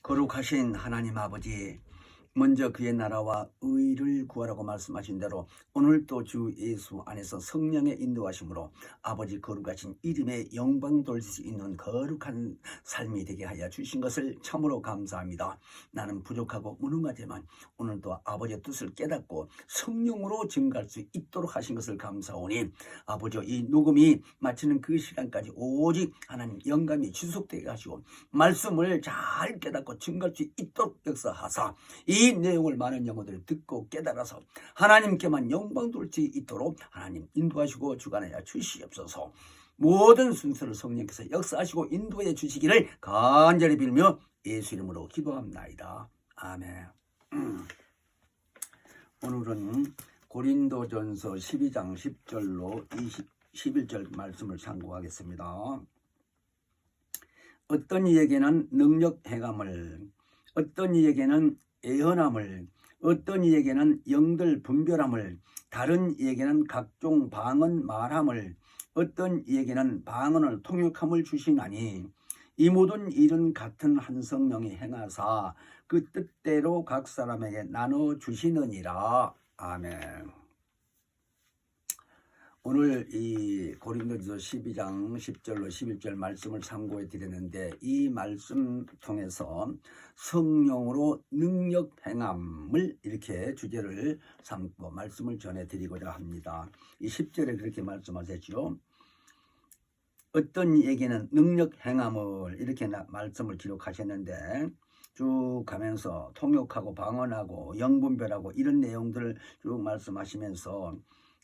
거룩하신 하나님 아버지, 먼저 그의 나라와 의를 구하라고 말씀하신 대로 오늘도 주 예수 안에서 성령의 인도하심으로 아버지 거룩하신 이름의 영광 돌릴 수 있는 거룩한 삶이 되게 하여 주신 것을 참으로 감사합니다. 나는 부족하고 무능하지만 오늘도 아버지의 뜻을 깨닫고 성령으로 증가할 수 있도록 하신 것을 감사오니 아버지, 이 녹음이 마치는 그 시간까지 오직 하나님 영감이 지속되게 하시고 말씀을 잘 깨닫고 증가할 수 있도록 역사하사 이 내용을 많은 영혼들이 듣고 깨달아서 하나님께만 영광 돌릴 수 있도록 하나님 인도하시고 주관하여 주시옵소서. 모든 순서를 성령께서 역사하시고 인도해 주시기를 간절히 빌며 예수 이름으로 기도합나이다. 아멘. 오늘은 고린도전서 12장 10절로 11절 말씀을 참고하겠습니다. 어떤 이에게는 능력 행함을, 어떤 이에게는 예언함을, 어떤 이에게는 영들 분별함을, 다른 이에게는 각종 방언 말함을, 어떤 이에게는 방언을 통역함을 주시나니 이 모든 일은 같은 한 성령이 행하사 그 뜻대로 각 사람에게 나눠 주시느니라. 아멘. 오늘 이 고린도전서 12장 10절로 11절 말씀을 참고해 드렸는데, 이 말씀 통해서 성령으로 능력 행함을 이렇게 주제를 삼고 말씀을 전해 드리고자 합니다. 이 10절에 그렇게 말씀하셨죠. 어떤 이에게는 능력 행함을 이렇게 말씀을 기록하셨는데, 쭉 가면서 통역하고 방언하고 영분별하고 이런 내용들을 쭉 말씀하시면서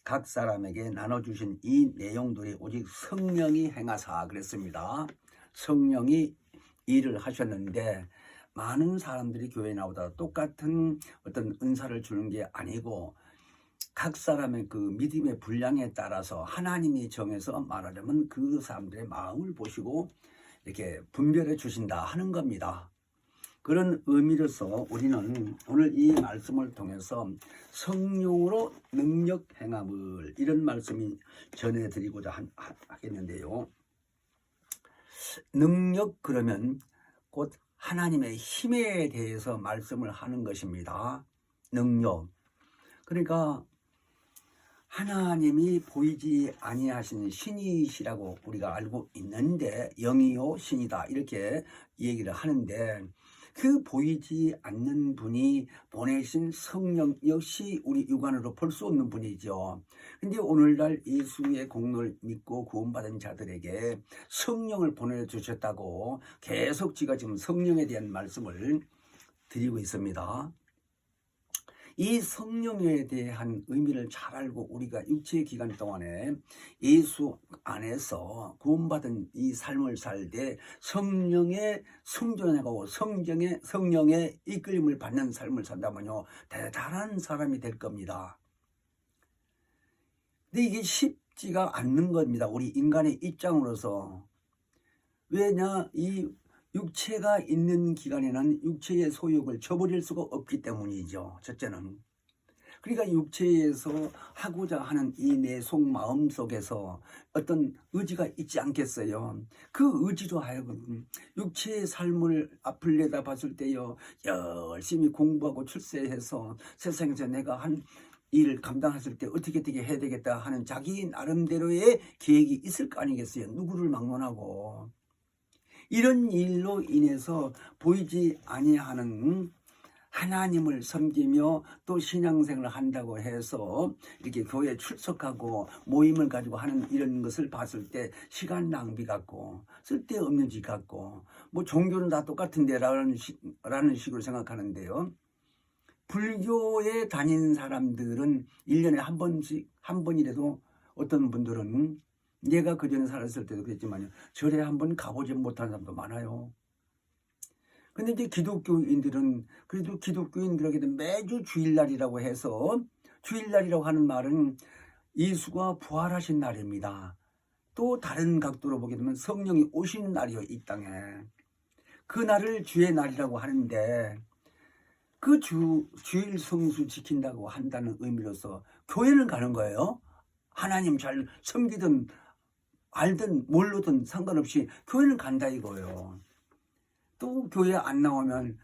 각 사람에게 나눠주신 이 내용들이 오직 성령이 행하사 그랬습니다. 성령이 일을 하셨는데 많은 사람들이 교회에 나오다 똑같은 어떤 은사를 주는 게 아니고 각 사람의 그 믿음의 분량에 따라서 하나님이 정해서 말하자면 그 사람들의 마음을 보시고 이렇게 분별해 주신다 하는 겁니다. 그런 의미로서 우리는 오늘 이 말씀을 통해서 성령으로 능력 행함을 이런 말씀이 전해드리고자 하겠는데요. 능력 그러면 곧 하나님의 힘에 대해서 말씀을 하는 것입니다. 능력. 그러니까 하나님이 보이지 아니하신 신이시라고 우리가 알고 있는데, 영이요 신이다 이렇게 얘기를 하는데, 그 보이지 않는 분이 보내신 성령 역시 우리 육안으로 볼 수 없는 분이죠. 근데 오늘날 예수의 공로를 믿고 구원받은 자들에게 성령을 보내주셨다고 계속 제가 지금 성령에 대한 말씀을 드리고 있습니다. 이 성령에 대한 의미를 잘 알고 우리가 육체의 기간 동안에 예수 안에서 구원받은 이 삶을 살 때 성령의 성전하고 성령의 이끌림을 받는 삶을 산다면요, 대단한 사람이 될 겁니다. 근데 이게 쉽지가 않는 겁니다. 우리 인간의 입장으로서. 왜냐, 이 육체가 있는 기간에는 육체의 소욕을 저버릴 수가 없기 때문이죠. 첫째는. 그러니까 육체에서 하고자 하는 이 내 속마음 속에서 어떤 의지가 있지 않겠어요. 그 의지로 하여금 육체의 삶을 앞을 내다봤을 때요, 열심히 공부하고 출세해서 세상에서 내가 한 일을 감당했을 때 어떻게 해야 되겠다 하는 자기 나름대로의 계획이 있을 거 아니겠어요. 누구를 막론하고. 이런 일로 인해서 보이지 아니하는 하나님을 섬기며 또 신앙생활을 한다고 해서 이렇게 교회에 출석하고 모임을 가지고 하는 이런 것을 봤을 때 시간 낭비 같고 쓸데없는 짓 같고, 뭐 종교는 다 똑같은데 라는 식으로 생각하는데요. 불교에 다니는 사람들은 1년에 한 번이라도, 어떤 분들은 내가 그전에 살았을 때도 그랬지만요, 절에 한번 가보지 못한 사람도 많아요. 근데 이제 기독교인들은 그래도 기독교인 그러게도 매주 주일날이라고 해서, 주일날이라고 하는 말은 예수가 부활하신 날입니다. 또 다른 각도로 보게 되면 성령이 오시는 날이요, 이 땅에. 그 날을 주의 날이라고 하는데, 그 주일 성수 지킨다고 한다는 의미로서 교회는 가는 거예요. 하나님 잘 섬기든 알든 모르든 상관없이 교회는 간다 이거예요. 또 교회 안 나오면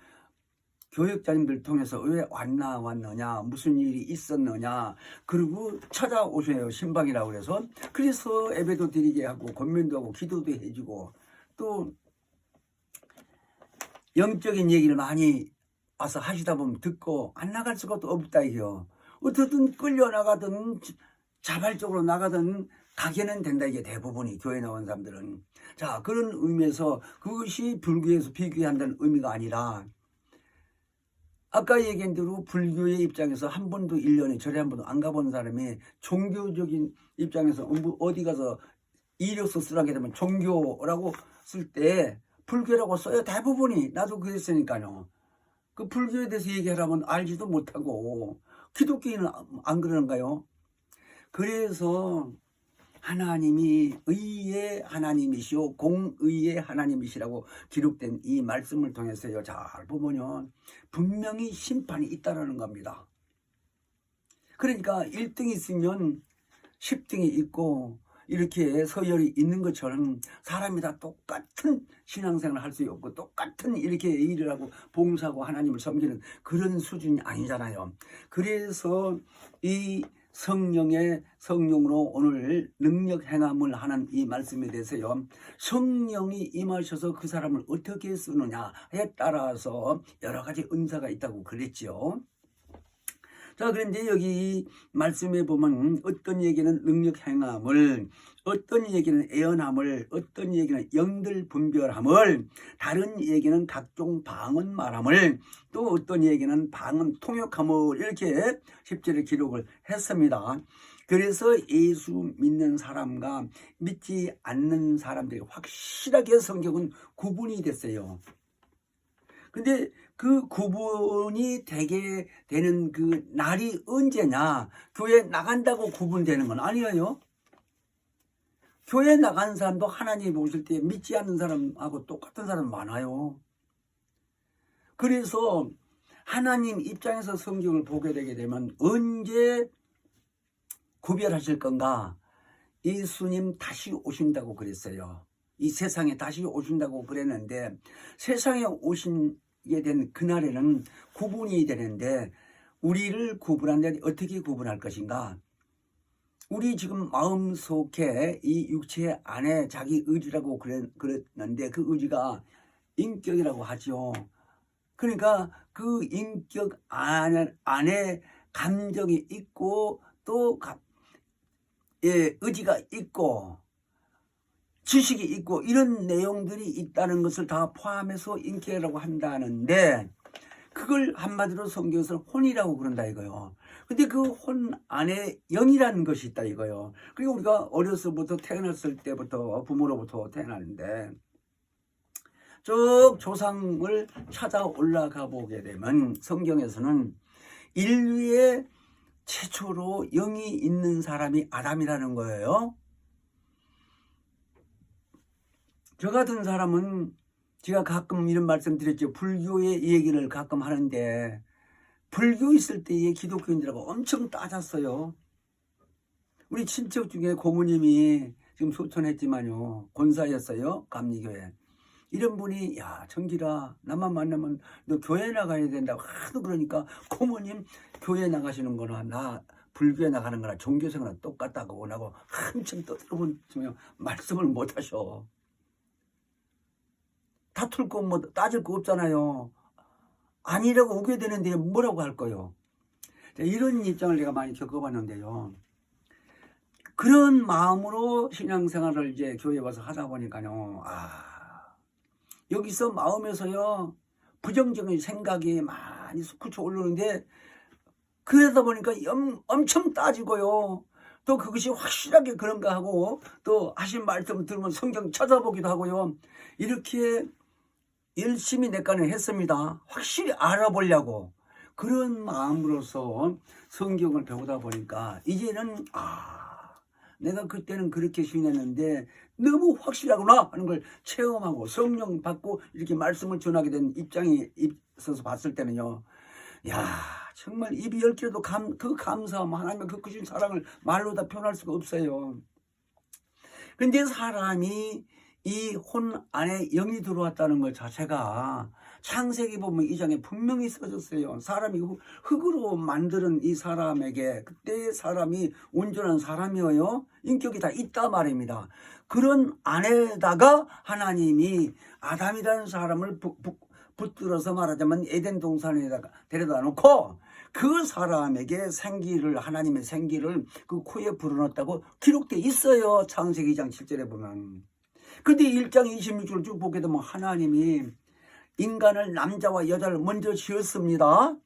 교육자님들 통해서 왜 왔느냐, 무슨 일이 있었느냐, 그리고 찾아오세요. 신방이라고 그래서. 그래서 예배도 드리게 하고 권면도 하고 기도도 해주고 또 영적인 얘기를 많이 와서 하시다 보면 듣고 안 나갈 수가 없다 이게요. 어떻든 끌려나가든 자발적으로 나가든 가게는 된다 이게 대부분이 교회 나온 사람들은. 자, 그런 의미에서 그것이 불교에서 비교한다는 의미가 아니라 아까 얘기한 대로 불교의 입장에서 한 번도 1년에 절에 한 번도 안 가본 사람이 종교적인 입장에서 어디 가서 이력서 쓰라게 되면 종교라고 쓸 때 불교라고 써요. 대부분이. 나도 그랬으니까요. 그 불교에 대해서 얘기하라면 알지도 못하고 기독교인은 안 그러는가요? 그래서 하나님이 의의 하나님이시오 공의의 하나님이시라고 기록된 이 말씀을 통해서요. 잘 보면요. 분명히 심판이 있다라는 겁니다. 그러니까 1등이 있으면 10등이 있고 이렇게 서열이 있는 것처럼 사람이 다 똑같은 신앙생활을 할 수 없고 똑같은 이렇게 일을 하고 봉사하고 하나님을 섬기는 그런 수준이 아니잖아요. 그래서 이 성령으로 오늘 능력 행함을 하는 이 말씀에 대해서요. 성령이 임하셔서 그 사람을 어떻게 쓰느냐에 따라서 여러 가지 은사가 있다고 그랬죠. 자, 그런데 여기 말씀에 보면 어떤 얘기는 능력 행함을, 어떤 얘기는 애언함을, 어떤 얘기는 영들 분별함을, 다른 얘기는 각종 방언 말함을, 또 어떤 얘기는 방언 통역함을 이렇게 10절에 기록을 했습니다. 그래서 예수 믿는 사람과 믿지 않는 사람들이 확실하게 성경은 구분이 됐어요. 근데 그 구분이 되게 되는 그 날이 언제냐? 교회 나간다고 구분되는 건 아니에요. 교회 나간 사람도 하나님 보실 때 믿지 않는 사람하고 똑같은 사람 많아요. 그래서 하나님 입장에서 성경을 보게 되게 되면 언제 구별하실 건가? 예수님 다시 오신다고 그랬어요. 이 세상에 다시 오신다고 그랬는데 세상에 오시게 된 그날에는 구분이 되는데 우리를 구분한다면 어떻게 구분할 것인가? 우리 지금 마음속에 이 육체 안에 자기 의지라고 그랬는데 그 의지가 인격이라고 하죠. 그러니까 그 인격 안에 감정이 있고 또 의지가 있고 지식이 있고 이런 내용들이 있다는 것을 다 포함해서 인격이라고 한다는데 그걸 한마디로 성경에서는 혼이라고 그런다 이거요. 근데 그 혼 안에 영이라는 것이 있다 이거요. 그리고 우리가 어려서부터 태어났을 때부터 부모로부터 태어나는데 쭉 조상을 찾아 올라가 보게 되면 성경에서는 인류의 최초로 영이 있는 사람이 아담이라는 거예요. 저 같은 사람은 제가 가끔 이런 말씀 드렸죠. 불교의 얘기를 가끔 하는데 불교 있을 때의 기독교인들하고 엄청 따졌어요. 우리 친척 중에 고모님이 지금 소천했지만요. 권사였어요. 감리교회. 이런 분이 야 청기라 나만 만나면 너 교회 나가야 된다고 하도 그러니까 고모님 교회 나가시는 거나 나 불교에 나가는 거나 종교생활은 똑같다고 하고 한참 떠들어본 말씀을 못 하셔. 다툴 거 뭐 따질 거 없잖아요. 아니라고 오게 되는데 뭐라고 할 거요. 이런 입장을 내가 많이 겪어봤는데요. 그런 마음으로 신앙생활을 이제 교회에 와서 하다 보니까요. 여기서 마음에서요. 부정적인 생각이 많이 솟구쳐 올라오는데 그러다 보니까 엄청 따지고요. 또 그것이 확실하게 그런가 하고 또 하신 말씀을 들으면 성경 찾아보기도 하고요. 이렇게 열심히 내과는 했습니다. 확실히 알아보려고. 그런 마음으로서 성경을 배우다 보니까 이제는 내가 그때는 그렇게 신했는데 너무 확실하구나 하는 걸 체험하고 성령 받고 이렇게 말씀을 전하게 된 입장에 있어서 봤을 때는요. 야 정말 입이 10개라도 그 감사함 하나님의 그 크신 사랑을 말로 다 표현할 수가 없어요. 근데 사람이 이 혼 안에 영이 들어왔다는 것 자체가 창세기 보면 이 장에 분명히 써졌어요. 사람이 흙으로 만드는 이 사람에게 그때의 사람이 온전한 사람이어요. 인격이 다 있다 말입니다. 그런 안에다가 하나님이 아담이라는 사람을 붙들어서 말하자면 에덴 동산에다가 데려다 놓고 그 사람에게 생기를, 하나님의 생기를 그 코에 불어넣었다고 기록되어 있어요. 창세기 2장 7절에 보면. 근데 1장 26절 쭉 보게 되면 하나님이 인간을 남자와 여자를 먼저 지었습니다.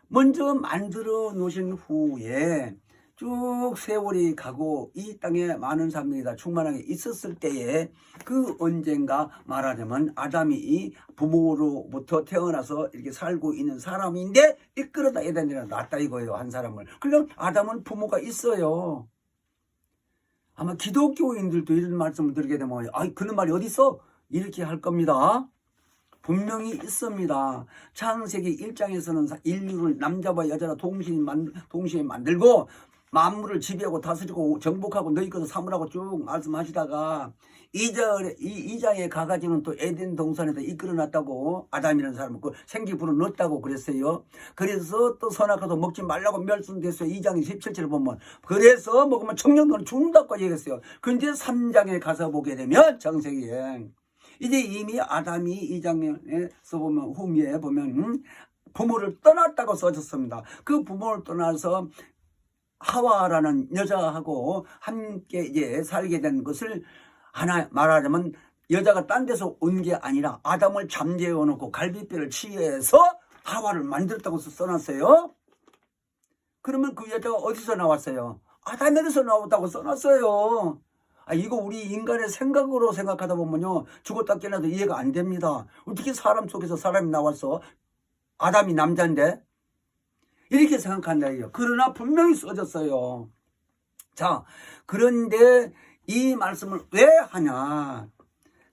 먼저 만들어 놓으신 후에 쭉 세월이 가고 이 땅에 많은 사람들이 다 충만하게 있었을 때에 그 언젠가 말하자면 아담이 부모로부터 태어나서 이렇게 살고 있는 사람인데 이끌어다 에덴에 놨다 이거예요. 한 사람을. 그러니까 아담은 부모가 있어요. 아마 기독교인들도 이런 말씀을 드리게 되면 그런 말이 어디 있어? 이렇게 할 겁니다. 분명히 있습니다. 창세기 1장에서는 인류를 남자와 여자로 동시에 만들고 만물을 지배하고 다스리고 정복하고 너희 것을 삼으라고 쭉 말씀하시다가 2장에 가가지고는 또 에덴 동산에다 이끌어놨다고 아담이라는 사람을 그 생기 불어넣었다고 그랬어요. 그래서 또 선악과도 먹지 말라고 멸순됐어요. 2장 17절을 보면 그래서 먹으면 청년들은 죽는다고 얘기했어요. 근데 3장에 가서 보게 되면 창세기에 이제 이미 아담이 2장에서 보면 후미에 보면 부모를 떠났다고 써졌습니다. 그 부모를 떠나서 하와라는 여자하고 함께 이제 살게 된 것을 하나 말하자면 여자가 딴 데서 온 게 아니라 아담을 잠재워 놓고 갈비뼈를 치해서 하와를 만들었다고 써놨어요. 그러면 그 여자가 어디서 나왔어요? 아담에서 나왔다고 써놨어요. 이거 우리 인간의 생각으로 생각하다 보면요 죽었다 깨어나도 이해가 안 됩니다. 어떻게 사람 속에서 사람이 나왔어? 아담이 남자인데 이렇게 생각한다 이요. 그러나 분명히 써졌어요. 자, 그런데 이 말씀을 왜 하냐?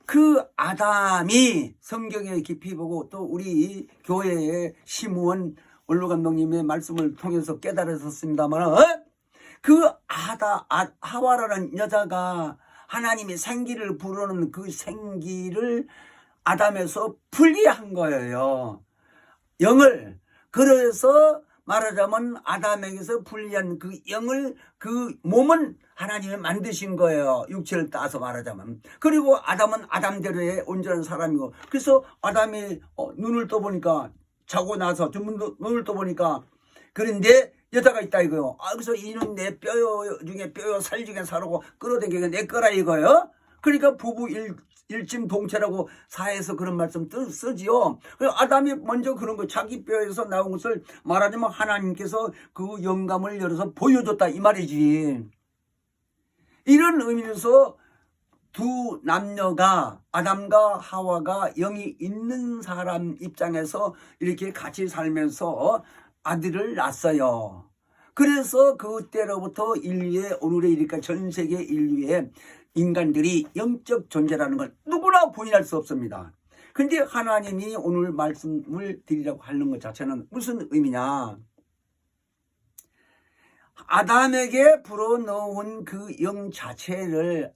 그 아담이 성경에 깊이 보고 또 우리 교회의 심우원 원로 감독님의 말씀을 통해서 깨달았었습니다만 그 하와라는 여자가 하나님이 생기를 부르는 그 생기를 아담에서 분리한 거예요. 영을. 그래서 말하자면 아담에게서 분리한 그 영을 그 몸은 하나님이 만드신 거예요. 육체를 따서 말하자면. 그리고 아담은 아담대로의 온전한 사람이고 그래서 아담이 눈을 떠보니까 자고 나서 눈을 떠보니까 그런데 여자가 있다 이거요. 그래서 이는 내 뼈 중에 뼈요 살 중에 살고 끌어당기가 내 거라 이거요. 그러니까 부부 일심동체라고 사에서 그런 말씀 쓰지요. 아담이 먼저 그런 거 자기 뼈에서 나온 것을 말하자면 하나님께서 그 영감을 열어서 보여줬다 이 말이지. 이런 의미에서 두 남녀가 아담과 하와가 영이 있는 사람 입장에서 이렇게 같이 살면서 아들을 낳았어요. 그래서 그때로부터 인류의 오늘에 이르니까 전 세계 인류의 인간들이 영적 존재라는 걸 누구나 부인할 수 없습니다. 근데 하나님이 오늘 말씀을 드리라고 하는 것 자체는 무슨 의미냐? 아담에게 불어넣은 그 영 자체를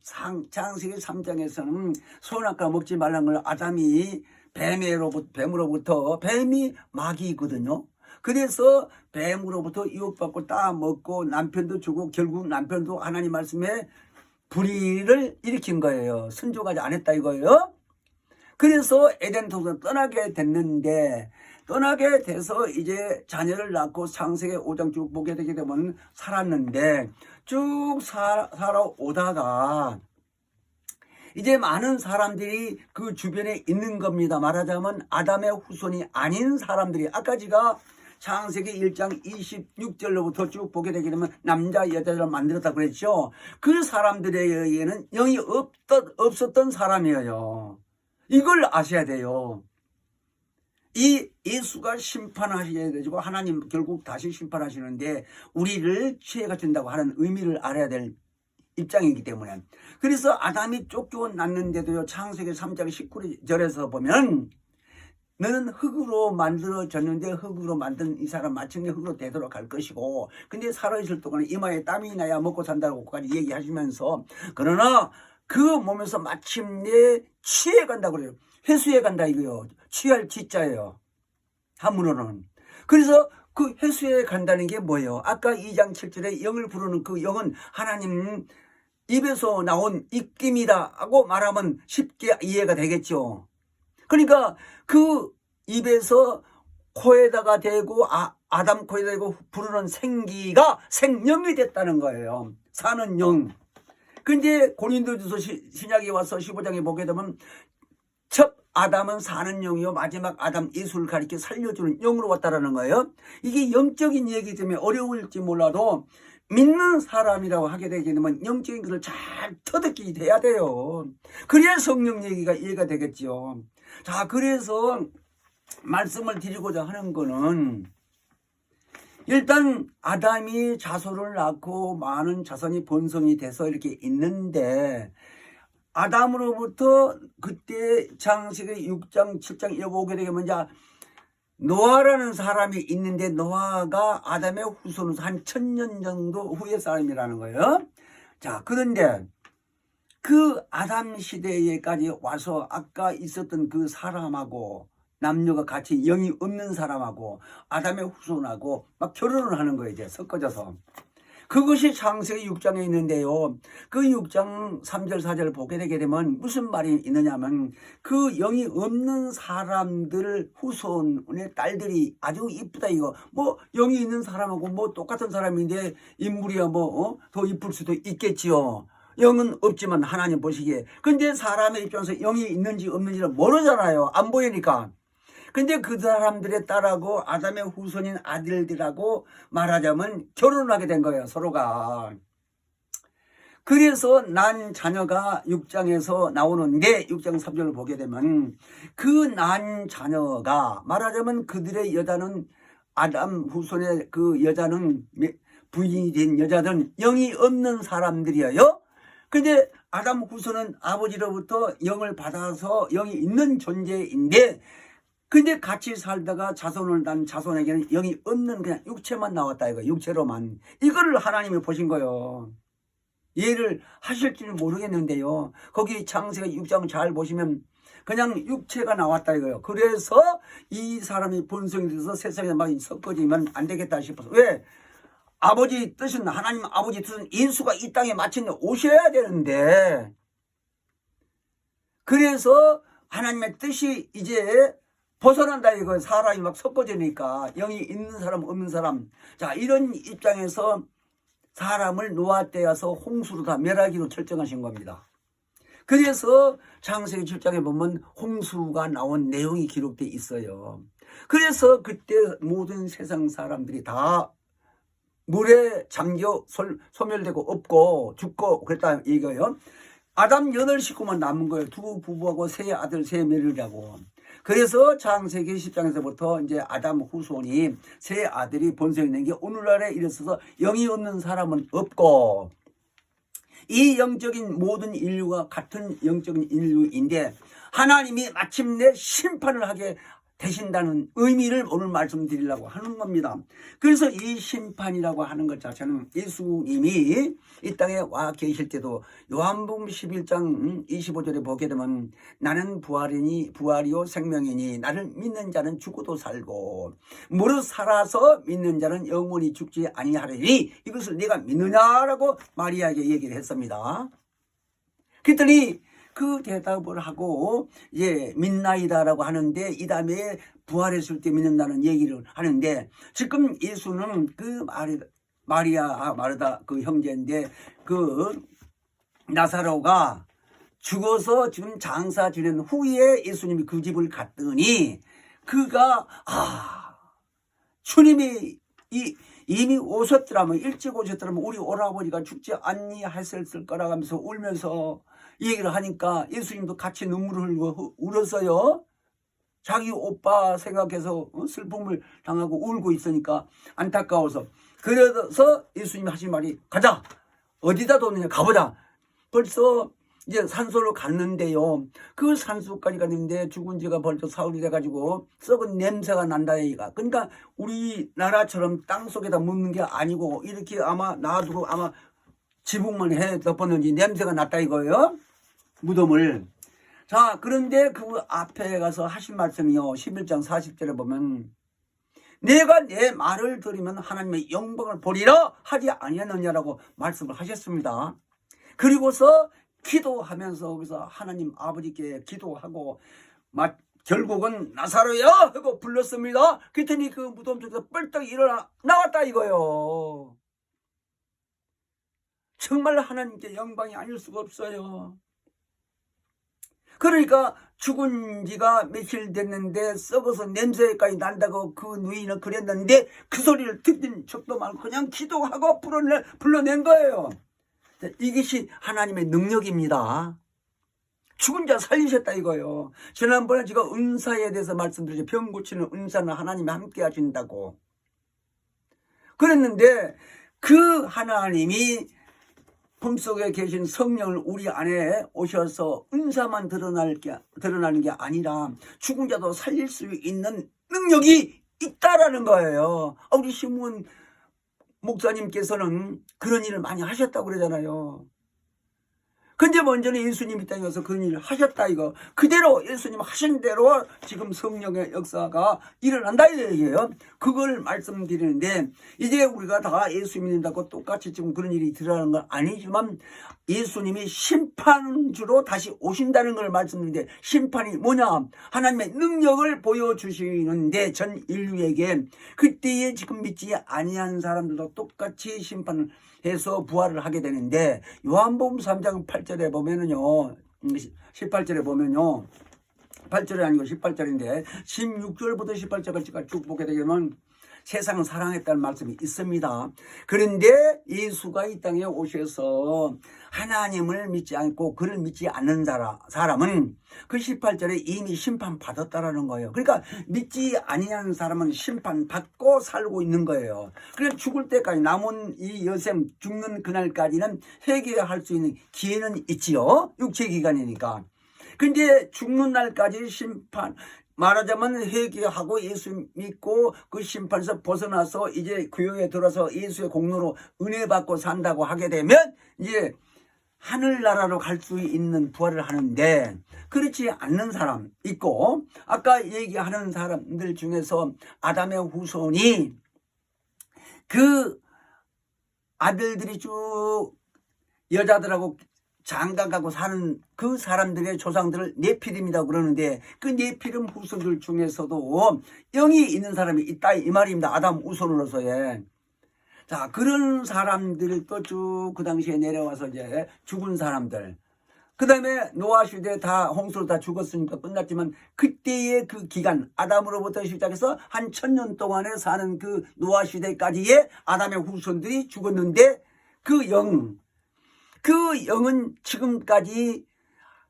창세기 3장에서는 선악과 먹지 말라는 걸 아담이 뱀으로부터 뱀이 마귀이거든요. 그래서 뱀으로부터 유혹받고 따먹고 남편도 주고 결국 남편도 하나님 말씀에 불의를 일으킨 거예요. 순종하지 않았다 이거예요. 그래서 에덴 동산 떠나게 됐는데 떠나게 돼서 이제 자녀를 낳고 창세기 5장 쭉 보게 되게 되면 살았는데 쭉 살아오다가 이제 많은 사람들이 그 주변에 있는 겁니다. 말하자면 아담의 후손이 아닌 사람들이 아까 제가 창세기 1장 26절로부터 쭉 보게 되게 되면 남자 여자를 만들었다 그랬죠. 그 사람들에게는 영이 없었던 사람이에요. 이걸 아셔야 돼요. 이 예수가 심판하셔야 되고 하나님 결국 다시 심판하시는데 우리를 죄가 된다고 하는 의미를 알아야 될 입장이기 때문에 그래서 아담이 쫓겨났는데도요 창세기 3장 19절에서 보면 너는 흙으로 만들어졌는데 흙으로 만든 이 사람 마침내 흙으로 되도록 할 것이고 근데 살아있을 동안 이마에 땀이 나야 먹고 산다고까지 얘기하시면서 그러나 그 몸에서 마침내 취해 간다 그래요. 회수해 간다 이거요. 취할 취자예요. 한문으로는. 그래서 그 회수해 간다는 게 뭐예요? 아까 2장 7절에 영을 부르는 그 영은 하나님 입에서 나온 입김이다 하고 말하면 쉽게 이해가 되겠죠. 그러니까 그 입에서 코에다가 대고 아담 코에다 대고 부르는 생기가 생명이 됐다는 거예요. 사는 영. 근데 고린도전서 신약에 와서 15장에 보게 되면 첫 아담은 사는 영이요 마지막 아담 예수를 가리켜 살려주는 영으로 왔다라는 거예요. 이게 영적인 얘기 때문에 어려울지 몰라도 믿는 사람이라고 하게 되게 되면 영적인 것을 잘 터득이 돼야 돼요. 그래야 성령 얘기가 이해가 되겠죠. 자, 그래서 말씀을 드리고자 하는 거는 일단 아담이 자손을 낳고 많은 자손이 번성이 돼서 이렇게 있는데 아담으로부터 그때 창세기 6장 7장 이렇게 오게 되면 이제 노아라는 사람이 있는데 노아가 아담의 후손으로서 한 1000년 정도 후의 사람이라는 거예요. 자, 그런데 그 아담 시대에까지 와서 아까 있었던 그 사람하고 남녀가 같이 영이 없는 사람하고 아담의 후손하고 막 결혼을 하는 거예요. 이제 섞어져서. 그것이 창세기 6장에 있는데요. 그 6장 3절 4절을 보게 되게 되면 무슨 말이 있느냐면 그 영이 없는 사람들 후손의 딸들이 아주 이쁘다 이거. 뭐 영이 있는 사람하고 뭐 똑같은 사람인데 인물이야 뭐 더 이쁠 수도 있겠지요. 영은 없지만 하나님 보시기에. 근데 사람의 입장에서 영이 있는지 없는지를 모르잖아요. 안 보이니까. 근데 그 사람들의 딸하고 아담의 후손인 아들들하고 말하자면 결혼을 하게 된 거예요. 서로가. 그래서 난 자녀가 6장에서 나오는데 6장 3절을 보게 되면 그 난 자녀가 말하자면 그들의 여자는 아담 후손의 그 여자는 부인이 된 여자들은 영이 없는 사람들이에요. 근데 아담 후손은 아버지로부터 영을 받아서 영이 있는 존재인데 근데 같이 살다가 자손을 난 자손에게는 영이 없는 그냥 육체만 나왔다 이거. 육체로만. 이거를 하나님이 보신 거예요. 이해를 하실지는 모르겠는데요. 거기 창세기 6장 잘 보시면 그냥 육체가 나왔다 이거예요. 그래서 이 사람이 본성이 돼서 세상에 막 섞어지면 안 되겠다 싶어서. 왜? 아버지 뜻은 하나님 아버지 뜻은 예수가 이 땅에 마침내 오셔야 되는데 그래서 하나님의 뜻이 이제 벗어난다 이거. 사람이 막 섞어지니까 영이 있는 사람 없는 사람. 자, 이런 입장에서 사람을 노아 때여서 홍수로 다 멸하기로 결정하신 겁니다. 그래서 창세기 7장에 보면 홍수가 나온 내용이 기록되어 있어요. 그래서 그때 모든 세상 사람들이 다 물에 잠겨 소멸되고 없고 죽고 그랬다 이거예요. 아담 8식구만 남은 거예요. 두 부부하고 세 아들 세 며느리라고. 그래서 창세기 10장에서부터 이제 아담 후손이 세 아들이 번성이 된 게 오늘날에 이르러서 영이 없는 사람은 없고 이 영적인 모든 인류가 같은 영적인 인류인데 하나님이 마침내 심판을 하게 되신다는 의미를 오늘 말씀드리려고 하는 겁니다. 그래서 이 심판이라고 하는 것 자체는 예수님이 이 땅에 와 계실 때도 요한복음 11장 25절에 보게 되면 나는 부활이요 생명이니 나를 믿는 자는 죽어도 살고 무릇 살아서 믿는 자는 영원히 죽지 아니하리니 이것을 네가 믿느냐라고 마리아에게 얘기를 했습니다. 그랬더니 그 대답을 하고 믿나이다라고 하는데 이 다음에 부활했을 때 믿는다는 얘기를 하는데 지금 예수는 그 마리아 마르다 그 형제인데 그 나사로가 죽어서 지금 장사 지낸 후에 예수님이 그 집을 갔더니 그가 주님이 이미 오셨더라면 일찍 오셨더라면 우리 오라버니가 죽지 아니하셨을 거라 하면서 울면서 얘기를 하니까 예수님도 같이 눈물을 흘리고 울었어요. 자기 오빠 생각해서 슬픔을 당하고 울고 있으니까 안타까워서. 그래서 예수님이 하신 말이 가자. 어디다 뒀느냐 가보자. 벌써 이제 산소로 갔는데요. 그 산소까지 갔는데 죽은 지가 벌써 사흘이 돼가지고 썩은 냄새가 난다 얘기가. 그러니까 우리나라처럼 땅속에다 묻는 게 아니고 이렇게 아마 놔두고 아마 지붕만 해 덮었는지 냄새가 났다 이거예요. 무덤을. 자, 그런데 그 앞에 가서 하신 말씀이요. 11장 40절에 보면 내가 내 말을 들으면 하나님의 영광을 보리라 하지 아니하느냐라고 말씀을 하셨습니다. 그리고서 기도하면서 거기서 하나님 아버지께 기도하고 결국은 나사로야 하고 불렀습니다. 그랬더니 그 무덤 속에서 뻘떡 일어나 나왔다 이거요. 정말 하나님께 영광이 아닐 수가 없어요. 그러니까 죽은 지가 며칠 됐는데 썩어서 냄새까지 난다고 그 누이는 그랬는데 그 소리를 듣는 척도 말고 그냥 기도하고 불러낸 거예요. 이것이 하나님의 능력입니다. 죽은 자 살리셨다 이거예요. 지난번에 제가 은사에 대해서 말씀드렸죠. 병 고치는 은사는 하나님이 함께 하신다고 그랬는데 그 하나님이 품속에 계신 성령을 우리 안에 오셔서 은사만 드러나는 게 아니라 죽은 자도 살릴 수 있는 능력이 있다라는 거예요. 우리 시몬 목사님께서는 그런 일을 많이 하셨다고 그러잖아요. 근데 먼저는 예수님 이 땅에 와서 그런 일을 하셨다 이거. 그대로 예수님 하신 대로 지금 성령의 역사가 일어난다 이 얘기예요. 그걸 말씀드리는데 이제 우리가 다 예수 믿는다고 똑같이 지금 그런 일이 드러나는 건 아니지만 예수님이 심판주로 다시 오신다는 걸 말씀드리는데 심판이 뭐냐? 하나님의 능력을 보여주시는데 전 인류에게 그때에 지금 믿지 아니한 사람들도 똑같이 심판을 해서 부활을 하게 되는데 요한복음 3장 8절에 보면은요 18절에 보면요 8절이 아니고 18절인데 16절부터 18절까지 쭉 보게 되면 세상을 사랑했다는 말씀이 있습니다. 그런데 예수가 이 땅에 오셔서 하나님을 믿지 않고 그를 믿지 않는 사람은 그 18절에 이미 심판받았다라는 거예요. 그러니까 믿지 아니하는 사람은 심판받고 살고 있는 거예요. 그래서 죽을 때까지 남은 이 여생 죽는 그날까지는 회개할 수 있는 기회는 있지요. 육체 기간이니까. 근데 죽는 날까지 심판 말하자면 회개하고 예수 믿고 그 심판에서 벗어나서 이제 교회에 들어서 예수의 공로로 은혜 받고 산다고 하게 되면 이제 하늘나라로 갈 수 있는 부활을 하는데 그렇지 않는 사람 있고 아까 얘기하는 사람들 중에서 아담의 후손이 그 아들들이 쭉 여자들하고 장가가고 사는 그 사람들의 조상들을 네피림이라고 그러는데 그 네피림 후손들 중에서도 영이 있는 사람이 있다 이 말입니다. 아담 후손으로서의. 자, 그런 사람들도 쭉 그 당시에 내려와서 이제 죽은 사람들. 그 다음에 노아 시대 다 홍수로 다 죽었으니까 끝났지만 그때의 그 기간 아담으로부터 시작해서 한 1000년 동안에 사는 그 노아 시대까지의 아담의 후손들이 죽었는데 그 영은 지금까지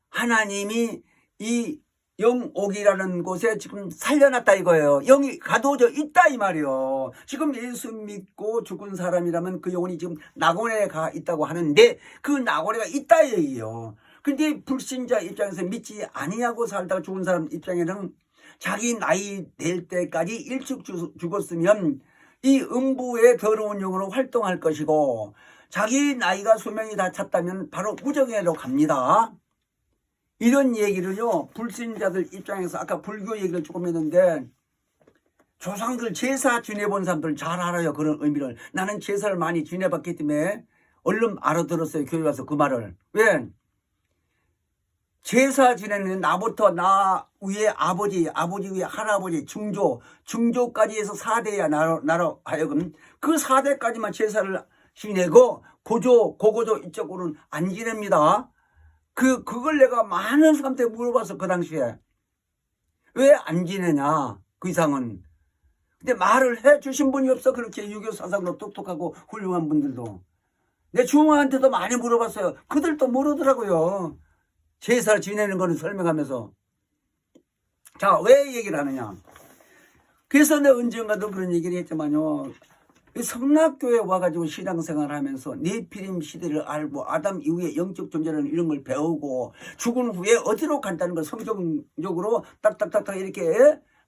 하나님이 이 영옥이라는 곳에 지금 살려놨다 이거예요. 영이 가둬져 있다 이 말이에요. 지금 예수 믿고 죽은 사람이라면 그 영혼이 지금 낙원에 가 있다고 하는데 그 낙원에가 있다 이 얘기예요. 근데 불신자 입장에서 믿지 아니하고 살다가 죽은 사람 입장에는 자기 나이 될 때까지 일찍 죽었으면 이 음부의 더러운 영으로 활동할 것이고 자기 나이가 수명이 다 찼다면 바로 무정회로 갑니다. 이런 얘기를요 불신자들 입장에서 아까 불교 얘기를 조금 했는데 조상들 제사 지내본 사람들 잘 알아요. 그런 의미를. 나는 제사를 많이 지내봤기 때문에 얼른 알아들었어요. 교회 와서 그 말을. 왜? 제사 지내는 나부터 나 위에 아버지 위에 할아버지 중조까지 해서 4대야 나로 하여금 그 4대까지만 제사를 지내고 고고조 이쪽으로는 안 지냅니다. 그걸 내가 많은 사람한테 물어봐서 그 당시에 왜 안 지내냐 그 이상은. 근데 말을 해 주신 분이 없어. 그렇게 유교 사상으로 똑똑하고 훌륭한 분들도. 내 중화한테도 많이 물어봤어요. 그들도 모르더라고요. 제사를 지내는 거는 설명하면서. 자, 왜 얘기를 하느냐. 그래서 내가 언젠가도 그런 얘기를 했지만요. 성락교에 와가지고 신앙생활을 하면서 네피림 시대를 알고 아담 이후에 영적 존재라는 이런 걸 배우고 죽은 후에 어디로 간다는 걸 성경적으로 딱딱딱딱 이렇게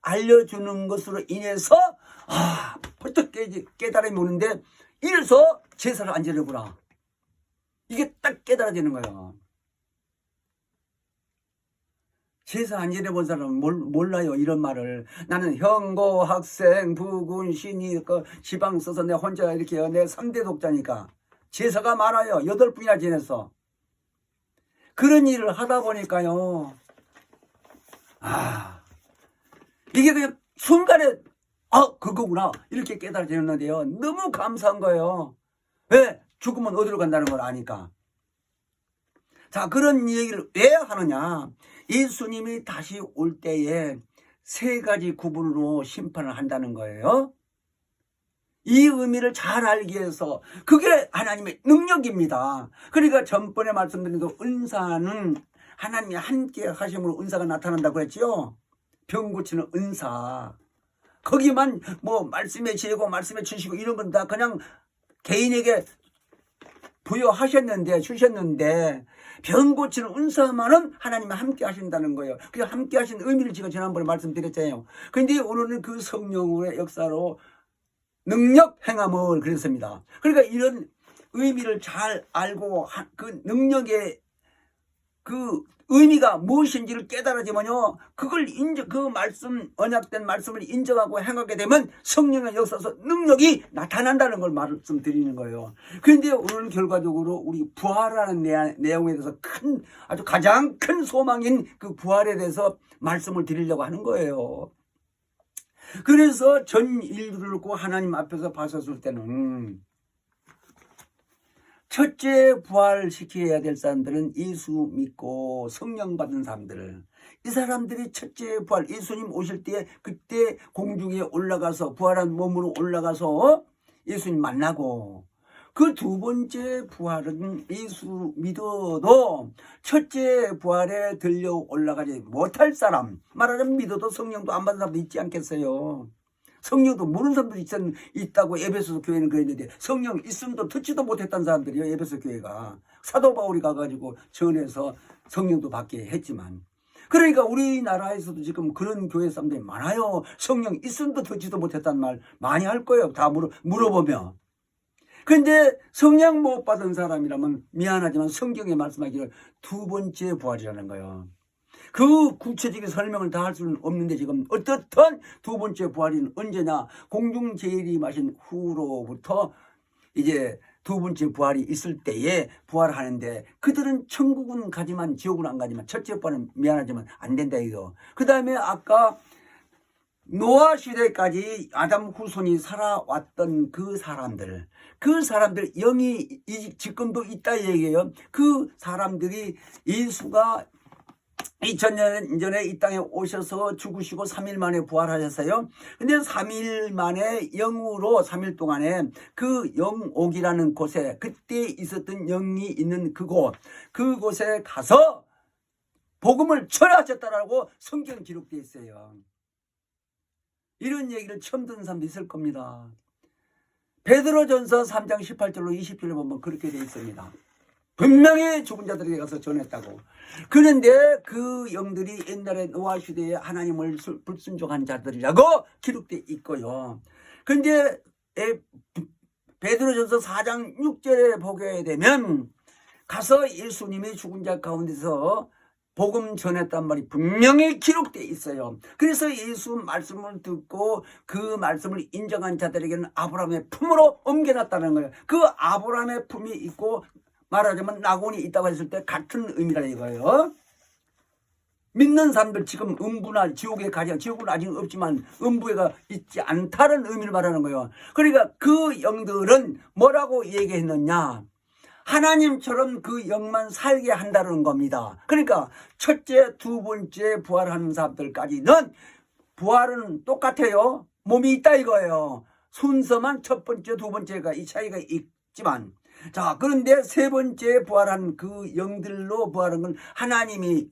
알려주는 것으로 인해서 벌떡 깨달음이 오는데 이래서 제사를 안 지내구나. 이게 딱 깨달아지는 거예요. 제사 안 지내본 사람은 몰라요 이런 말을. 나는 형고 학생 부군 신이 그 지방 써서 내 혼자 이렇게 내 3대 독자니까 제사가 많아요. 8분이나 지냈어. 그런 일을 하다 보니까요, 이게 그냥 순간에 그거구나 이렇게 깨달아지는데요, 너무 감사한 거예요. 왜? 죽으면 어디로 간다는 걸 아니까. 자, 그런 얘기를 왜 하느냐. 예수님이 다시 올 때에 3가지 구분으로 심판을 한다는 거예요. 이 의미를 잘 알기 위해서, 그게 하나님의 능력입니다. 그러니까 전번에 말씀드린 그 은사는 하나님이 함께 하심으로 은사가 나타난다고 그랬죠. 병 고치는 은사. 거기만 뭐 말씀의 지혜고 말씀의 지식이고 이런 건 다 그냥 개인에게 부여하셨는데, 주셨는데, 병 고치는 은사만은 하나님이 함께 하신다는 거예요. 그 함께 하신 의미를 제가 지난번에 말씀드렸잖아요. 그런데 오늘은 그 성령의 역사로 능력 행함을 그랬습니다. 그러니까 이런 의미를 잘 알고 그 능력의 그 의미가 무엇인지를 깨달아지면요, 그걸 그 말씀, 언약된 말씀을 인정하고 행하게 되면 성령의 역사에서 능력이 나타난다는 걸 말씀드리는 거예요. 그런데 오늘 결과적으로 우리 부활하는 내용에 대해서 아주 가장 큰 소망인 그 부활에 대해서 말씀을 드리려고 하는 거예요. 그래서 전 인류를 놓고 하나님 앞에서 봤었을 때는 첫째 부활시켜야 될 사람들은 예수 믿고 성령 받은 사람들, 이 사람들이 첫째 부활, 예수님 오실 때 그때 공중에 올라가서 부활한 몸으로 올라가서 예수님 만나고, 그 2번째 부활은 예수 믿어도 첫째 부활에 들려 올라가지 못할 사람, 말하자면 믿어도 성령도 안 받은 사람도 있지 않겠어요. 성령도 모르는 사람들이 있다고 에베소 교회는 그랬는데, 성령 있음도 듣지도 못했던 사람들이요, 에베소 교회가. 사도 바울이 가가지고 전해서 성령도 받게 했지만, 그러니까 우리나라에서도 지금 그런 교회 사람들이 많아요. 성령 있음도 듣지도 못했다는 말 많이 할 거예요, 다 물어보면. 그런데 성령 못 받은 사람이라면 미안하지만 성경에 말씀하기를 2번째 부활이라는 거예요. 그 구체적인 설명을 다 할 수는 없는데, 지금 어떻든 2번째 부활은 언제냐, 공중 재림하신 후로부터 이제 2번째 부활이 있을 때에 부활하는데, 그들은 천국은 가지만 지옥은 안 가지만 첫째 부활은 미안하지만 안 된다 이거. 그 다음에 아까 노아 시대까지 아담 후손이 살아왔던 그 사람들 영이 지금도 있다 얘기해요. 그 사람들이 예수가 2000년 전에 이 땅에 오셔서 죽으시고 3일 만에 부활하셨어요. 근데 3일 만에 영으로 3일 동안에 그 영옥이라는 곳에, 그때 있었던 영이 있는 그곳에 가서 복음을 전하셨다라고 성경 기록되어 있어요. 이런 얘기를 처음 듣는 사람도 있을 겁니다. 베드로전서 3장 18절로 20절을 보면 그렇게 되어 있습니다. 분명히 죽은 자들에게 가서 전했다고. 그런데 그 영들이 옛날에 노아 시대에 하나님을 불순종한 자들이라고 기록되어 있고요. 그런데 베드로전서 4장 6절에 보게 되면 가서 예수님이 죽은 자 가운데서 복음 전했단 말이 분명히 기록되어 있어요. 그래서 예수 말씀을 듣고 그 말씀을 인정한 자들에게는 아브라함의 품으로 옮겨놨다는 거예요. 그 아브라함의 품이 있고 말하자면 낙원이 있다고 했을 때 같은 의미라 이거예요. 믿는 사람들 지금 음부나 지옥에 지옥은 아직 없지만 음부에가 있지 않다는 의미를 말하는 거예요. 그러니까 그 영들은 뭐라고 얘기했느냐, 하나님처럼 그 영만 살게 한다는 겁니다. 그러니까 첫째, 2번째 부활하는 사람들까지는 부활은 똑같아요. 몸이 있다 이거예요. 순서만 첫 번째, 2번째가 이 차이가 있지만, 자, 그런데 3번째 부활한 그 영들로 부활한 건 하나님이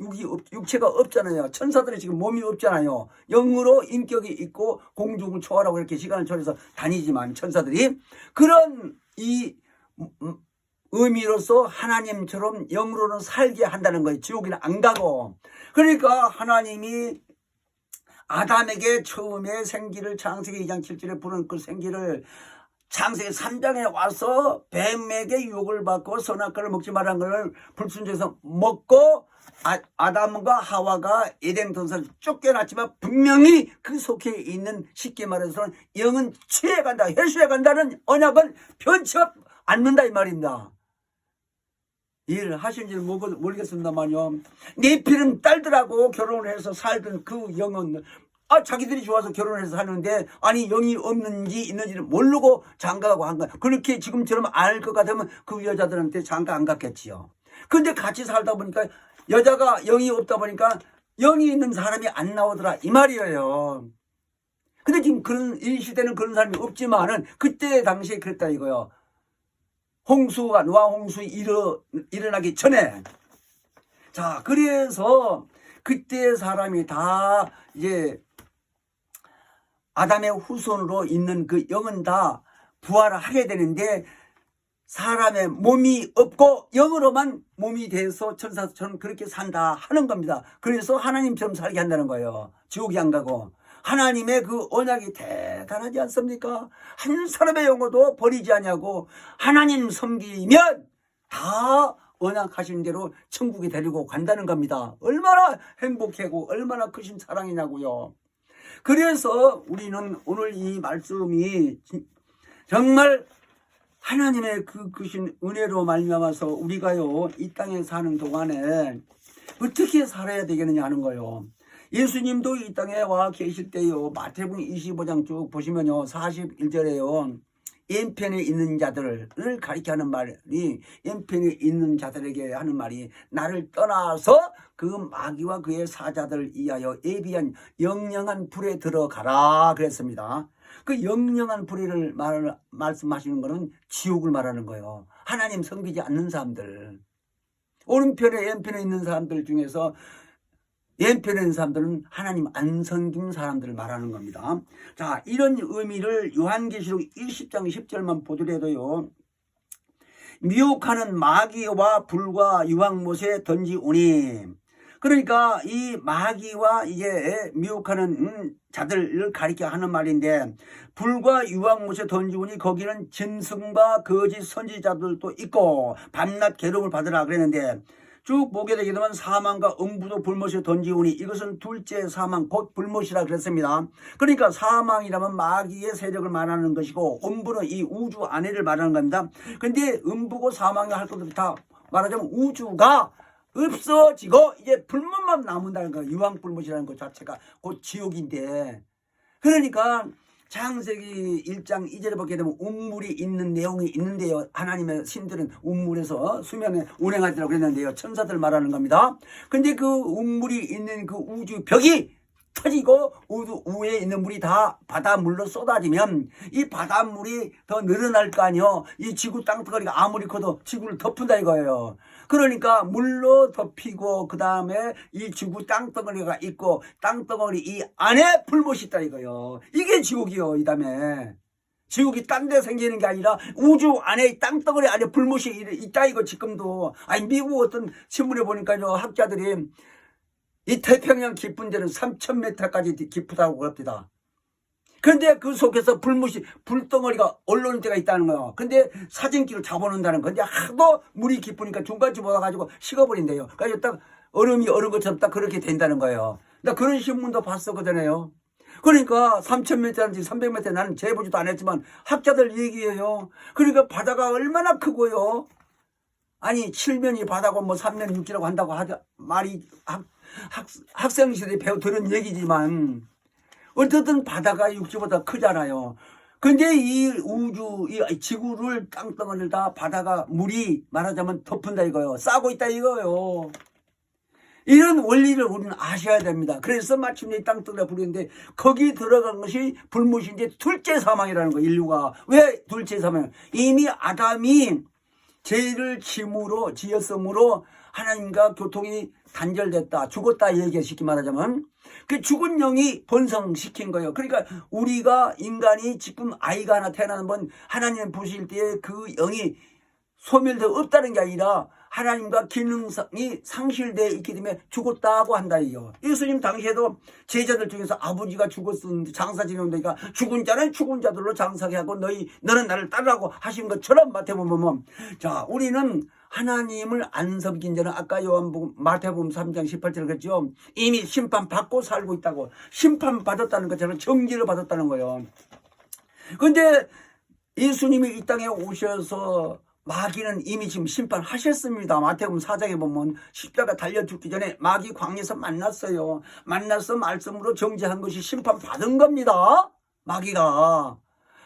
육체가 없잖아요. 천사들이 지금 몸이 없잖아요. 영으로 인격이 있고 공중을 초월하고 이렇게 시간을 초월해서 다니지만 천사들이 그런 이 의미로서 하나님처럼 영으로는 살게 한다는 거예요. 지옥에는 안 가고. 그러니까 하나님이 아담에게 처음에 생기를, 창세기 2장 7절에 부른 그 생기를 창세기 3장에 와서 뱀에게 유혹을 받고 선악과를 먹지 말라는 걸 불순종해서 먹고 아담과 하와가 에덴 동산을 쫓겨났지만 분명히 그 속에 있는, 쉽게 말해서 영은 취해간다, 혈수해간다는 언약은 변치 않는다 이 말입니다. 이해를 하시는지 모르겠습니다만요, 내 피는 딸들하고 결혼을 해서 살던 그 영은 자기들이 좋아서 결혼해서 사는데, 아니 영이 없는지 있는지를 모르고 장가가고 한 거야. 그렇게 지금처럼 알 것 같으면 그 여자들한테 장가 안 갔겠지요. 근데 같이 살다 보니까 여자가 영이 없다 보니까 영이 있는 사람이 안 나오더라 이 말이에요. 근데 지금 이 시대는 그런 사람이 없지만은 그때 당시에 그랬다 이거요. 홍수가, 노아 홍수 일어나기 전에. 자, 그래서 그때 사람이 다 이제 아담의 후손으로 있는 그 영은 다 부활을 하게 되는데, 사람의 몸이 없고 영으로만 몸이 돼서 천사처럼 그렇게 산다 하는 겁니다. 그래서 하나님처럼 살게 한다는 거예요. 지옥이 안 가고. 하나님의 그 언약이 대단하지 않습니까? 한 사람의 영혼도 버리지 않냐고. 하나님 섬기면 다 언약하신 대로 천국에 데리고 간다는 겁니다. 얼마나 행복하고 얼마나 크신 사랑이냐고요. 그래서 우리는 오늘 이 말씀이 정말 하나님의 그 크신 은혜로 말미암아서 우리가요 이 땅에 사는 동안에 어떻게 살아야 되겠느냐 하는 거예요. 예수님도 이 땅에 와 계실 때요, 마태복음 25장 쭉 보시면요 41절에요 왼편에 있는 자들을 가리켜하는 말이, 왼편에 있는 자들에게 하는 말이, 나를 떠나서 그 마귀와 그의 사자들을 위하여 예비한 영영한 불에 들어가라 그랬습니다. 그 영영한 불을 말씀하시는 것은 지옥을 말하는 거예요. 하나님 섬기지 않는 사람들, 오른편에 왼편에 있는 사람들 중에서 왼편에 있는 사람들은 하나님 안 섬긴 사람들을 말하는 겁니다. 자, 이런 의미를 요한계시록 20장 10절만 보더라도요, 미혹하는 마귀와 불과 유황못에 던지오니, 그러니까 이 마귀와 이게 미혹하는 자들을 가리켜 하는 말인데, 불과 유황못에 던지오니 거기는 짐승과 거짓 선지자들도 있고 밤낮 괴로움을 받으라 그랬는데, 쭉 보게 되게 되면 사망과 음부도 불못에 던지오니, 이것은 둘째 사망 곧 불못이라 그랬습니다. 그러니까 사망이라면 마귀의 세력을 말하는 것이고, 음부는 이 우주 안에를 말하는 겁니다. 근데 음부고 사망이 할 것도 다 말하자면 우주가 없어지고 이제 불못만 남는다는 거예요. 유황불못이라는 것 자체가 곧 지옥인데, 그러니까 창세기 1장 2절에 보게 되면 운물이 있는 내용이 있는데요, 하나님의 신들은 운물에서 수면에 운행하더라고 그랬는데요, 천사들 말하는 겁니다. 근데 그 운물이 있는 그 우주 벽이 터지고 우주 위에 있는 물이 다 바닷물로 쏟아지면 이 바닷물이 더 늘어날 거 아니요. 이 지구 땅덩어리가 아무리 커도 지구를 덮는다 이거예요. 그러니까 물로 덮이고 그 다음에 이 지구 땅덩어리가 있고 땅덩어리 이 안에 불못이 있다 이거예요. 이게 지옥이요. 이 다음에 지옥이 딴 데 생기는 게 아니라 우주 안에 땅덩어리 안에 불못이 있다 이거. 지금도 아니 미국 어떤 신문에 보니까요, 학자들이 이 태평양 깊은 데는 3,000m까지 깊다고 그럽니다. 그런데 그 속에서 불덩어리가 올라오는 데가 있다는 거예요. 근데 사진기로 잡아놓는다는 건데, 하도 물이 깊으니까 중간쯤 와가지고 식어버린대요. 그래서 딱 얼음이 얼은 것처럼 딱 그렇게 된다는 거예요. 나 그런 신문도 봤었거든요. 그러니까 3,000m인지 300m, 나는 재보지도 안 했지만 학자들 얘기해요. 그러니까 바다가 얼마나 크고요. 아니 7면이 바다고 뭐 3면 6기라고 한다고 말이 학생시절에 들은 얘기지만 어쨌든 바다가 육지보다 크잖아요. 근데 이 우주, 이 지구를 땅덩어리를 다 바다가 물이 말하자면 덮은다 이거요. 싸고 있다 이거요. 이런 원리를 우리는 아셔야 됩니다. 그래서 마침내 땅덩어리가 부르는데 거기 들어간 것이 불못인데 둘째 사망이라는 거예요. 인류가. 왜 둘째 사망? 이미 아담이 죄를 짐으로 지었으므로 하나님과 교통이 단절됐다, 죽었다 얘기해 쉽게 말하자면 그 죽은 영이 번성시킨 거예요. 그러니까 우리가 인간이 지금 아이가 하나 태어나는 건 하나님 보실 때 그 영이 소멸되어 없다는 게 아니라 하나님과 기능성이 상실되어 있기 때문에 죽었다고 한다 이요. 예수님 당시에도 제자들 중에서 아버지가 죽었는데 장사 지내니까 죽은 자는 죽은 자들로 장사하게 하고 너는 나를 따르라고 하신 것처럼 마태복음 보면, 자, 우리는 하나님을 안 섬긴 자는 아까 마태복음 3장 18절에 그랬죠. 이미 심판받고 살고 있다고. 심판받았다는 것처럼 정죄를 받았다는 거예요. 그런데 예수님이 이 땅에 오셔서 마귀는 이미 지금 심판하셨습니다. 마태복음 4장에 보면 십자가 달려 죽기 전에 마귀 광야에서 만났어요. 만나서 말씀으로 정죄한 것이 심판받은 겁니다. 마귀가.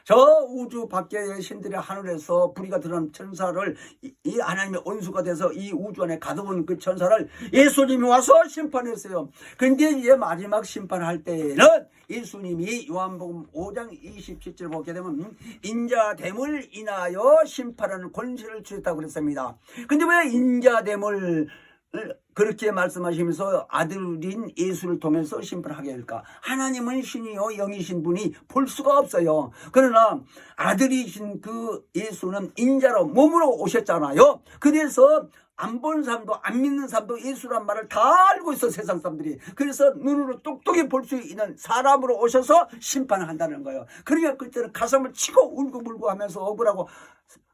저 우주 밖의 신들의 하늘에서 불의가 드러난 천사를, 이 하나님의 원수가 돼서 이 우주 안에 가둬온 그 천사를 예수님이 와서 심판했어요. 그런데 이제 마지막 심판할 때에는 예수님이 요한복음 5장 27절 보게 되면 인자됨을 인하여 심판하는 권세를 주셨다고 그랬습니다. 근데 왜 인자됨을 그렇게 말씀하시면서 아들인 예수를 통해서 심판하게 할까? 하나님은 신이요 영이신 분이 볼 수가 없어요. 그러나 아들이신 그 예수는 인자로 몸으로 오셨잖아요. 그래서 안 본 사람도 안 믿는 사람도 예수란 말을 다 알고 있어, 세상 사람들이. 그래서 눈으로 똑똑히 볼 수 있는 사람으로 오셔서 심판을 한다는 거예요. 그러니까 그때는 가슴을 치고 울고불고 하면서 억울하고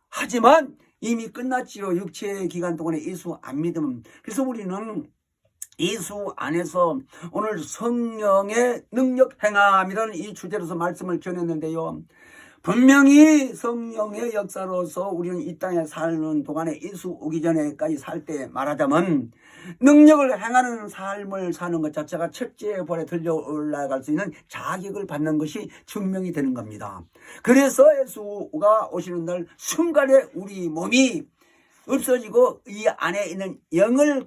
하지만 이미 끝났지요. 육체의 기간 동안에 예수 안 믿으면. 그래서 우리는 예수 안에서 오늘 성령의 능력 행함이라는 이 주제로서 말씀을 전했는데요. 분명히 성령의 역사로서 우리는 이 땅에 사는 동안에 예수 오기 전에까지 살 때 말하자면 능력을 행하는 삶을 사는 것 자체가 첫째 벌에 들려 올라갈 수 있는 자격을 받는 것이 증명이 되는 겁니다. 그래서 예수가 오시는 날 순간에 우리 몸이 없어지고 이 안에 있는 영을,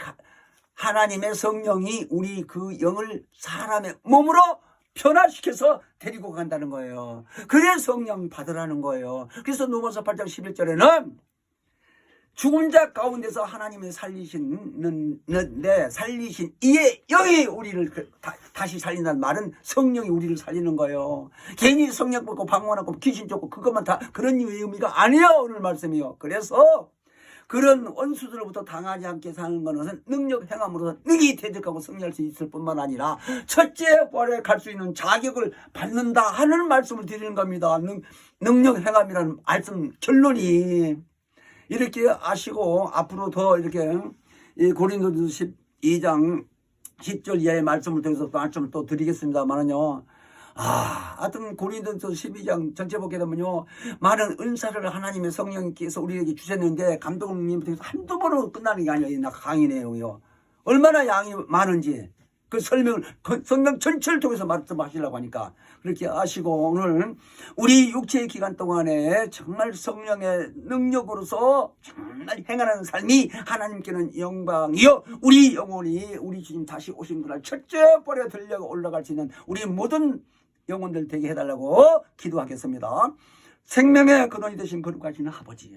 하나님의 성령이 우리 그 영을 사람의 몸으로 변화시켜서 데리고 간다는 거예요. 그래 성령 받으라는 거예요. 그래서 로마서 8장 11절에는 죽은 자 가운데서 하나님이 살리신 이의 영이 우리를 다시 살린다는 말은 성령이 우리를 살리는 거예요. 괜히 성령 받고 방언하고 귀신 쫓고 그것만 다 그런 의미가 아니에요. 오늘 말씀이요. 그래서 그런 원수들로부터 당하지 않게 사는 것은 능력 행함으로서 능히 대적하고 승리할 수 있을 뿐만 아니라 첫째 벌에 갈 수 있는 자격을 받는다 하는 말씀을 드리는 겁니다. 능력 행함이라는 말씀 결론이 이렇게 아시고 앞으로 더 이렇게 고린도서 12장 10절 이하의 말씀을 통해서 말씀을 또 드리겠습니다만은요. 하여튼 고린도서 12장 전체 보게 되면요, 많은 은사를 하나님의 성령님께서 우리에게 주셨는데 감독님 통해서 한두 번으로 끝나는 게 아니에요. 나 강의 내용이요. 얼마나 양이 많은지 그 설명을 성경 전체를 통해서 말씀하시려고 하니까 그렇게 아시고, 오늘 우리 육체의 기간 동안에 정말 성령의 능력으로서 정말 행하는 삶이 하나님께는 영광이요, 우리 영혼이 우리 주님 다시 오신 그날 첫째 벌에 들려 올라갈 수 있는 우리 모든 영혼들 되게 해달라고 기도하겠습니다. 생명의 근원이 되신 거룩하신 아버지,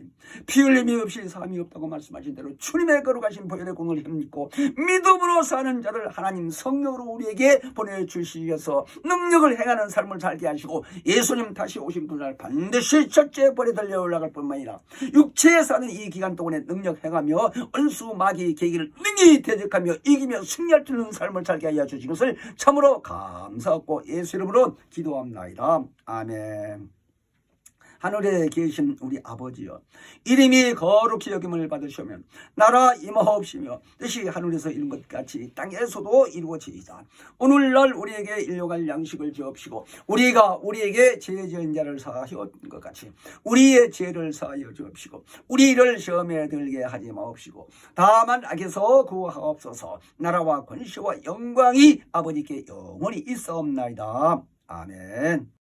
피 흘림이 없이 사함이 없다고 말씀하신 대로 주님의 거룩하신 보혈의 공을 힘입고 믿음으로 사는 자를 하나님 성령으로 우리에게 보내주시어서 능력을 행하는 삶을 살게 하시고 예수님 다시 오신 그날 반드시 첫째 벌에 달려 올라갈 뿐만 아니라 육체에 사는 이 기간 동안에 능력 행하며 원수 마귀의 계기를 능히 대적하며 이기며 승리할 수 있는 삶을 살게 하여 주신 것을 참으로 감사하고 예수 이름으로 기도합나이다. 아멘. 하늘에 계신 우리 아버지여, 이름이 거룩히 여김을 받으시면 나라 임하옵시며 뜻이 하늘에서 이룬 것 같이 땅에서도 이루어지이다. 오늘날 우리에게 일용할 양식을 주옵시고 우리가 우리에게 죄 지은 자를 사하여 것 같이 우리의 죄를 사하여 주옵시고 우리를 시험에 들게 하지 마옵시고 다만 악에서 구하옵소서. 나라와 권세와 영광이 아버지께 영원히 있사옵나이다. 아멘.